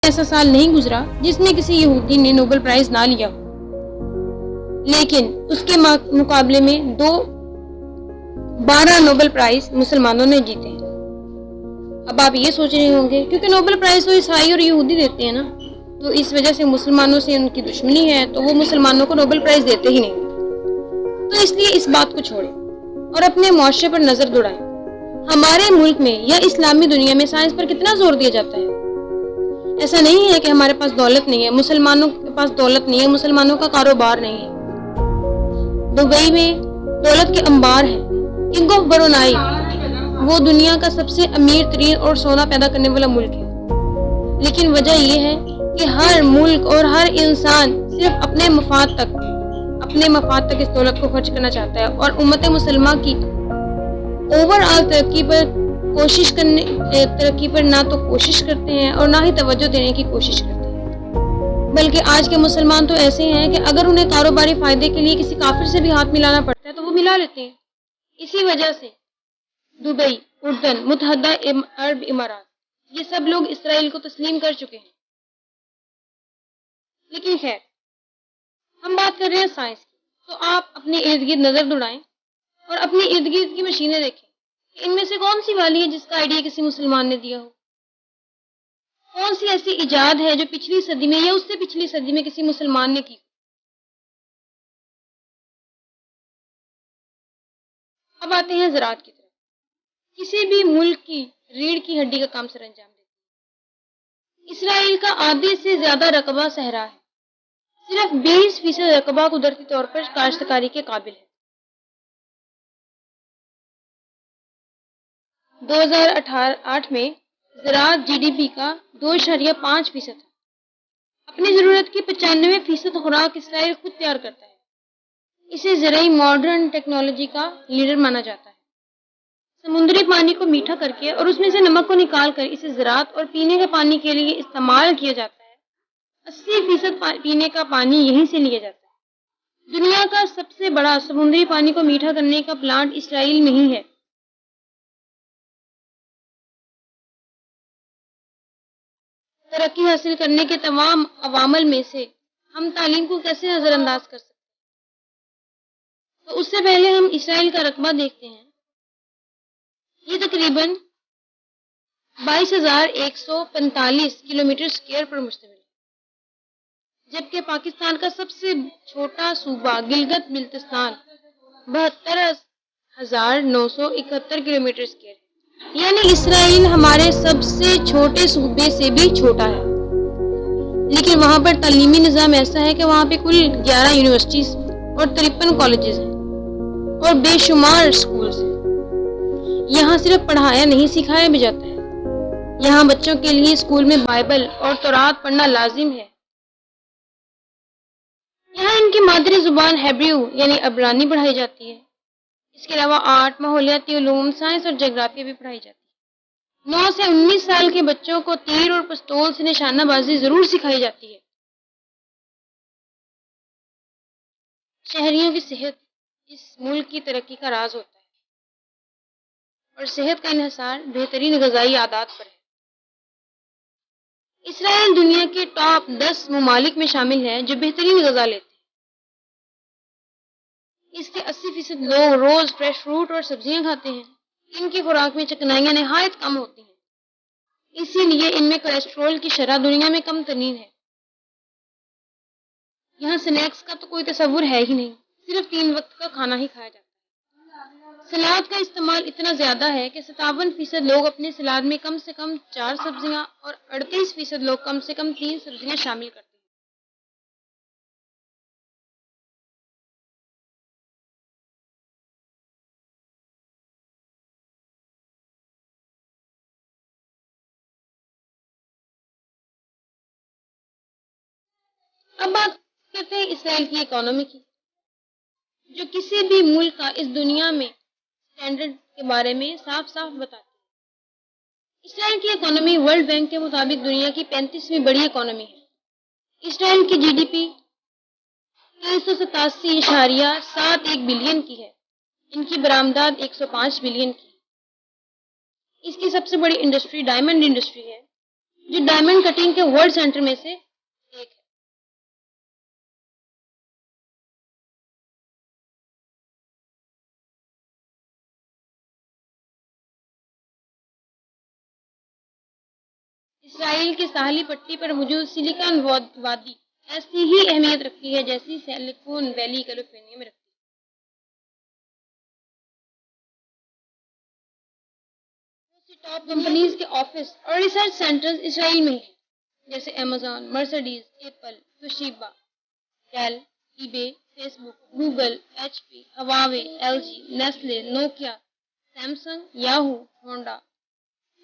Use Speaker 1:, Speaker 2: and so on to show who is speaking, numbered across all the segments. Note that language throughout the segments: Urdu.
Speaker 1: ایسا سال نہیں گزرا جس میں کسی یہودی نے نوبل پرائز نہ لیا ہو، لیکن اس کے مقابلے میں 12 نوبل پرائز مسلمانوں نے جیتے ہیں۔ اب آپ یہ سوچ رہے ہوں گے کیونکہ نوبل پرائز تو عیسائی اور یہودی دیتے ہیں نا، تو اس وجہ سے مسلمانوں سے ان کی دشمنی ہے، تو وہ مسلمانوں کو نوبل پرائز دیتے ہی نہیں، تو اس لیے اس بات کو چھوڑیں اور اپنے معاشرے پر نظر دوڑائیں۔ ہمارے ملک میں یا اسلامی دنیا میں سائنس پر کتنا زور دیا جاتا ہے۔ ایسا نہیں ہے کہ ہمارے پاس دولت نہیں ہے، مسلمانوں کے پاس دولت نہیں ہے، مسلمانوں کا کاروبار نہیں ہے۔ دبئی میں دولت کے انبار ہیں۔ کنگ آف برونائی وہ دنیا کا سب سے امیر ترین اور سونا پیدا کرنے والا ملک ہے، لیکن وجہ یہ ہے کہ ہر ملک اور ہر انسان صرف اپنے مفاد تک اس دولت کو خرچ کرنا چاہتا ہے، اور امت مسلمہ کی اوور آل ترقی پر نہ تو کوشش کرتے ہیں اور نہ ہی توجہ دینے کی کوشش کرتے ہیں، بلکہ آج کے مسلمان تو ایسے ہیں کہ اگر انہیں کاروباری فائدے کے لیے کسی کافر سے بھی ہاتھ ملانا پڑتا ہے تو وہ ملا لیتے ہیں۔ اسی وجہ سے دبئی، اردن، متحدہ عرب امارات، یہ سب لوگ اسرائیل کو تسلیم کر چکے ہیں۔ لیکن خیر، ہم بات کر رہے ہیں سائنس کی، تو آپ اپنے ارد گرد نظر دوڑائیں اور اپنے ارد گرد کی مشینیں دیکھیں کہ ان میں سے کون سی والی ہے جس کا آئیڈیا کسی مسلمان نے دیا ہو، کون سی ایسی ایجاد ہے جو پچھلی صدی میں یا اس سے پچھلی صدی میں کسی مسلمان نے کی۔ اب آتے ہیں زراعت کی طرف۔ کسی بھی ملک کی ریڑھ کی ہڈی کا کام سر انجام دیتی ہے۔ اسرائیل کا آدھے سے زیادہ رقبہ صحرا ہے، صرف 20% رقبہ قدرتی طور پر کاشتکاری کے قابل ہے۔ 2008 میں زراعت جی ڈی پی کا 2.5% ہے۔ اپنی ضرورت کی 95% خوراک اسرائیل خود تیار کرتا ہے۔ اسے زرعی ماڈرن ٹیکنالوجی کا لیڈر مانا جاتا ہے۔ سمندری پانی کو میٹھا کر کے اور اس میں سے نمک کو نکال کر اسے زراعت اور پینے کے پانی کے لیے استعمال کیا جاتا ہے۔ 80% پینے کا پانی یہیں سے لیا جاتا ہے۔ دنیا کا سب سے بڑا سمندری پانی کو میٹھا کرنے کا پلانٹ اسرائیل میں ہی ہے۔ ترقی حاصل کرنے کے تمام عوامل میں سے ہم تعلیم کو کیسے نظر انداز کر سکتے ہیں؟ تو اس سے پہلے ہم اسرائیل کا رقبہ دیکھتے ہیں۔ یہ تقریباً 22,145 کلومیٹر اسکوائر پر مشتمل ہے، جبکہ پاکستان کا سب سے چھوٹا صوبہ گلگت بلتستان 72,971 کلومیٹر اسکوائر ہے، یعنی اسرائیل ہمارے سب سے چھوٹے صوبے سے بھی چھوٹا ہے، لیکن وہاں پر تعلیمی نظام ایسا ہے کہ وہاں پہ کل 11 یونیورسٹیز اور 53 کالجز ہیں اور بے شمار اسکولز ہیں۔ یہاں صرف پڑھایا نہیں سکھایا بھی جاتا ہے، یہاں بچوں کے لیے اسکول میں بائبل اور تورات پڑھنا لازم ہے۔ یہاں ان کی مادری زبان ہیبریو یعنی عبرانی پڑھائی جاتی ہے۔ اس کے علاوہ آرٹ، ماحولیاتی علوم، سائنس اور جغرافیہ بھی پڑھائی جاتی ہے۔ 9 سے 19 سال کے بچوں کو تیر اور پستول سے نشانہ بازی ضرور سکھائی جاتی ہے۔ شہریوں کی صحت اس ملک کی ترقی کا راز ہوتا ہے، اور صحت کا انحصار بہترین غذائی عادات پر ہے۔ اسرائیل دنیا کے ٹاپ 10 ممالک میں شامل ہے جو بہترین غذا لیتے ہیں۔ اس کے 80% لوگ روز فریش فروٹ اور سبزیاں کھاتے ہیں۔ ان کی خوراک میں چکنائیاں نہایت کم ہوتی ہیں، اسی لیے ان میں کولیسٹرول کی شرح دنیا میں کم ترین ہے۔ یہاں سنیکس کا تو کوئی تصور ہے ہی نہیں، صرف 3 وقت کا کھانا ہی کھایا جاتا ہے۔ سلاد کا استعمال اتنا زیادہ ہے کہ 57% لوگ اپنے سلاد میں کم سے کم 4 سبزیاں اور 38% لوگ کم سے کم 3 سبزیاں شامل کرتے ہیں۔ اب بات کرتے ہیں اسرائیل کی اکانومی کی، جو کسی بھی ملک کا اس دنیا میں سٹینڈرڈ کے بارے میں صاف صاف بتاتی ہے۔ اسرائیل کی اکانومی ورلڈ بینک کے مطابق دنیا کی 35ویں بڑی اکانومی ہے۔ اسرائیل کی جی ڈی پی 387.71 بلین کی ہے۔ ان کی برآمدات 105 بلین کی ہے۔ اس کی سب سے بڑی انڈسٹری ڈائمنڈ انڈسٹری ہے، جو ڈائمنڈ کٹنگ کے ورلڈ سینٹر میں سے ایک ہے۔ اسرائیل کی ساحلی پٹی پر موجود سلیکان وادی ایسی ہی اہمیت رکھتی ہے جیسی سلیکون ویلی کیلیفورنیا میں رکھتی ہے۔ ٹاپ کمپنیز کے آفس اور ریسرچ سینٹرز اسرائیل میں ہیں، جیسے Amazon, Mercedes, Apple, Toshiba, Dell, eBay, Facebook, Google, H P, Huawei, L G, Nestle, Nokia, Samsung, Yahoo, Honda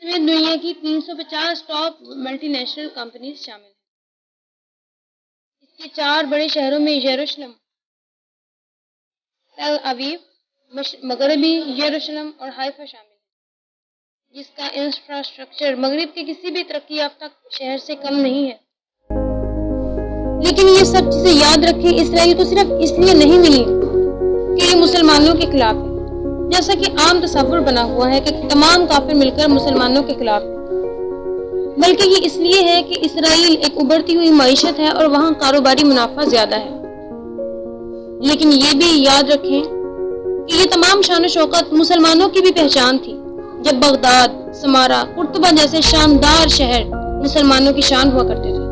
Speaker 1: سمیت دنیا کی 350 ٹاپ ملٹی نیشنل کمپنیز شامل ہیں۔ اس کے 4 بڑے شہروں میں یروشلم، تل اویو، مغربی یروشلم اور حائفہ شامل ہیں، جس کا انفراسٹرکچر مغرب کے کسی بھی ترقی یافتہ شہر سے کم نہیں ہے۔ لیکن یہ سب چیزیں یاد رکھیں، اسرائیل کو صرف اس لیے نہیں ملی کہ یہ مسلمانوں کے خلاف ہے، جیسا کہ عام تصور بنا ہوا ہے کہ تمام کافر مل کر مسلمانوں کے خلاف ہیں، بلکہ یہ اس لیے ہے کہ اسرائیل ایک ابھرتی ہوئی معیشت ہے اور وہاں کاروباری منافع زیادہ ہے۔ لیکن یہ بھی یاد رکھیں کہ یہ تمام شان و شوکت مسلمانوں کی بھی پہچان تھی، جب بغداد، سمارا، قرطبہ جیسے شاندار شہر مسلمانوں کی شان ہوا کرتے تھے،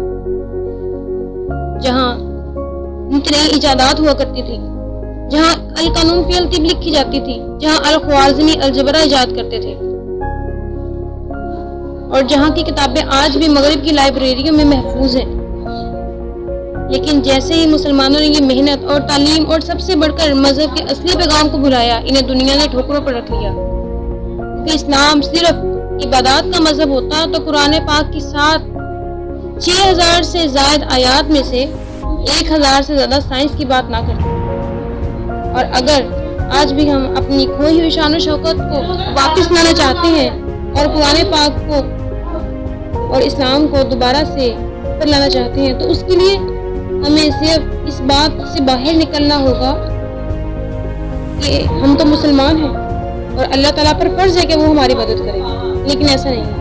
Speaker 1: جہاں نئی ایجادات ہوا کرتی تھی، جہاں القانون فی الطب لکھی جاتی تھی، جہاں الخوارزمی الجبرا ایجاد کرتے تھے، اور جہاں کی کتابیں آج بھی مغرب کی لائبریریوں میں محفوظ ہیں۔ لیکن جیسے ہی مسلمانوں نے یہ محنت اور تعلیم اور سب سے بڑھ کر مذہب کے اصلی پیغام کو بھلایا، انہیں دنیا نے ٹھوکروں پر رکھ لیا۔ کہ اسلام صرف عبادات کا مذہب ہوتا تو قرآن پاک کی 6000 سے زائد آیات میں سے 1000 سے زیادہ سائنس کی بات نہ کرتے۔ اور اگر آج بھی ہم اپنی کھوئی ہوئی شان و شوکت کو واپس لانا چاہتے ہیں اور قرآن پاک کو اور اسلام کو دوبارہ سے اوپر لانا چاہتے ہیں، تو اس کے لیے ہمیں صرف اس بات سے باہر نکلنا ہوگا کہ ہم تو مسلمان ہیں اور اللہ تعالیٰ پر فرض ہے کہ وہ ہماری مدد کرے، لیکن ایسا نہیں ہے۔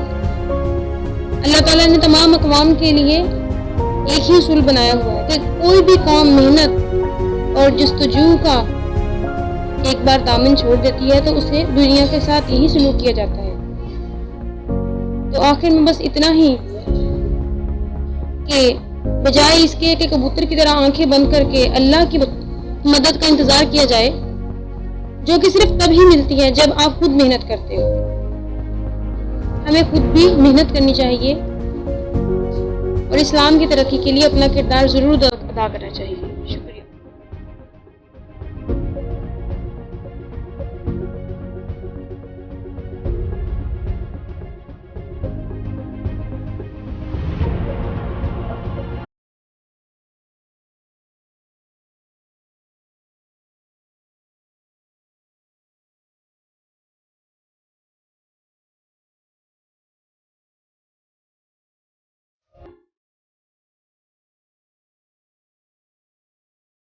Speaker 1: اللہ تعالیٰ نے تمام اقوام کے لیے ایک ہی اصول بنایا ہوا ہے کہ کوئی بھی قوم محنت اور جستجو کا ایک بار دامن چھوڑ دیتی ہے تو اسے دنیا کے ساتھ یہی سلوک کیا جاتا ہے۔ تو آخر میں بس اتنا ہی کہ بجائے اس کے کہ کبوتر کی طرح آنکھیں بند کر کے اللہ کی مدد کا انتظار کیا جائے، جو کہ صرف تب ہی ملتی ہے جب آپ خود محنت کرتے ہو، ہمیں خود بھی محنت کرنی چاہیے اور اسلام کی ترقی کے لیے اپنا کردار ضرور ادا کرنا چاہیے۔